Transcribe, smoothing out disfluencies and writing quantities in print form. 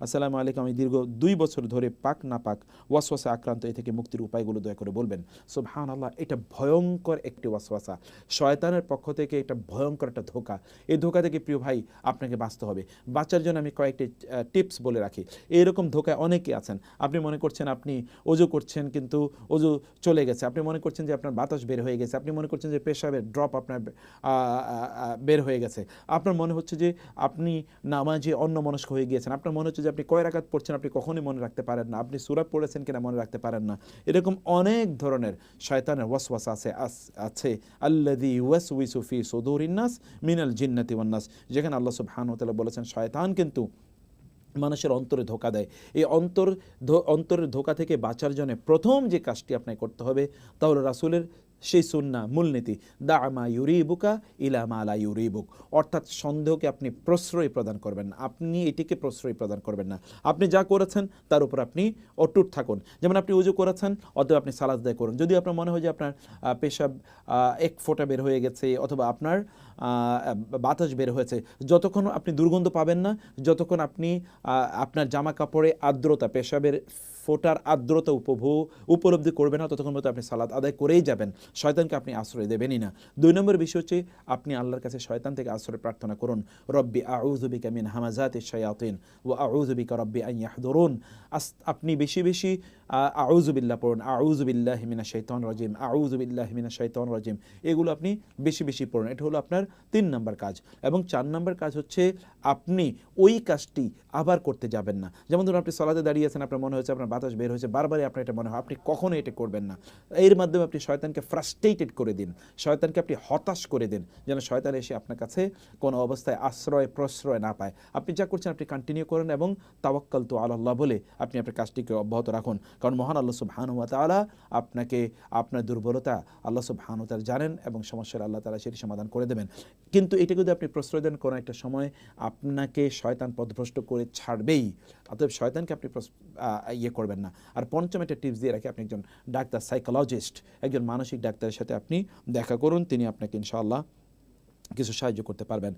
আসসালামু আলাইকুম, আমি দীর্ঘ 2 বছর ধরে পাক না পাক ওয়াসওয়াসা আক্রান্ত, এ থেকে মুক্তির উপায়গুলো দয়া করে বলবেন। সুবহানাল্লাহ, এটা ভয়ঙ্কর একটি ওয়াসওয়াসা, শয়তানের পক্ষ থেকে এটা ভয়ঙ্কর একটা ধোঁকা। এই ধোঁকা থেকে প্রিয় ভাই আপনাকে বাঁচতে হবে। বাঁচার জন্য আমি কয়েকটি টিপস বলে রাখি। এইরকম ধোঁকায় অনেকে আছেন, আপনি মনে করছেন আপনি অজু করছেন কিন্তু অজু চলে গেছে, আপনি মনে করছেন যে আপনার বাতাস বের হয়ে গেছে, আপনি মনে করছেন যে পেশাবের ড্রপ আপনার বের হয়ে গেছে, আপনার মনে হচ্ছে যে আপনি নামাজে অন্যমনস্ক হয়ে গিয়েছেন, আপনার মনে হচ্ছে যে আপনি কয় রাকাত পড়ছেন আপনি কখনোই মনে রাখতে পারেন না, আপনি সূরা পড়েছেন কিনা মনে রাখতে পারেন না। এরকম অনেক ধরনের শয়তানের ওয়াসওয়াসা আছে আল্লাযী ওয়াসওয়িসু ফি সুদুরিন নাস মিনাল জিন্নাতি ওয়ান নাস, যেখানে আল্লাহ সুবহানাহু ওয়া তাআলা বলেছেন শয়তান কিন্তু মানুষের অন্তরে ধোঁকা দেয়। এই অন্তরের ধোঁকা থেকে বাঁচার জন্য প্রথম যে কাজটি আপনাকে করতে হবে তা হলো রাসূলের সেই সুন্নাহ মূলনীতি, দা মা ইউরিবুকা ইলা মা লা ইউরিবুক, অর্থাৎ সন্দেহকে আপনি প্রশ্রয় প্রদান করবেন না, আপনি এটিকে প্রশ্রয় প্রদান করবেন না। আপনি যা করেছেন তার উপর আপনি অটুট থাকুন। যেমন আপনি উজু করেছেন, অতএব আপনি সালাত আদায় করুন। যদি আপনার মনে হয় যে আপনার পেশাব এক ফোঁটা বের হয়ে গেছে অথবা আপনার বাতাস বের হয়েছে, যতক্ষণ আপনি দুর্গন্ধ পাবেন না, যতক্ষণ আপনি আপনার জামা কাপড়ে আর্দ্রতা, পেশাবের ফোটার আর্দ্রতা উপলব্ধি করবেন না, ততক্ষণ মতো আপনি সালাত আদায় করেই যাবেন। শয়তানকে আপনি আশ্রয় দেবেনই না। 2 নম্বর বিষয় হচ্ছে আপনি আল্লাহর কাছে শয়তান থেকে আশ্রয় প্রার্থনা করুন। রব্বি আউযু বিকা মিন হামাযাতিশ শায়াতিন ওয়া আউযু বিকা রব্বি আন ইয়াহদুরুন। আপনি বেশি বেশি আউযু বিল্লাহ পড়ুন, আউযু বিল্লাহি মিনাশ শাইতানির রাজিম, আউযু বিল্লাহি মিনাশ শাইতানির রাজিম, এগুলো আপনি বেশি বেশি পড়ুন। এটা হলো আপনার 3 নম্বর কাজ। এবং 4 নম্বর কাজ হচ্ছে আপনি ওই কাজটি আবার করতে যাবেন না। যেমন ধরুন আপনি সালাতে দাঁড়িয়ে আছেন, আপনার মনে হয়েছে আপনার বাতাস বের হয়েছে, বারবারই আপনার এটা মনে হয়, আপনি কখনোই এটা করবেন না। এর মাধ্যমে আপনি শয়তানকে ফ্রাস্ট্রেটেড করে দিন, শয়তানকে আপনি হতাশ করে দিন, যেন শয়তান এসে আপনার কাছে কোনো অবস্থায় আশ্রয় প্রশ্রয় না পায়। আপনি যা করছেন আপনি কন্টিনিউ করেন এবং তাওয়াক্কালতু আলাল্লাহ বলে আপনি আপনার কাজটিকে অব্যাহত রাখুন। কারণ মহান আল্লাহ সুবহানাহু ওয়া তাআলা আপনাকে আপনার দুর্বলতা আল্লাহ সুবহানাহু ওয়া তাআলা জানেন এবং সমস্যার আল্লাহ তাআলা সেটি সমাধান করে দেবেন। কিন্তু এটা যদি আপনি প্রশ্রয় দেন, কোনো একটা সময় আপনাকে শয়তান পথভ্রষ্ট করে ছাড়বেই। অতএব শয়তানকে আপনি করবেন না। আর পঞ্চম একটা টিপস দিয়ে রাখি, আপনি একজন ডাক্তার, সাইকোলজিস্ট, একজন মানসিক ডাক্তারের সাথে আপনি দেখা করুন, তিনি আপনাকে ইনশাআল্লাহ কিছু সাহায্য করতে পারবেন।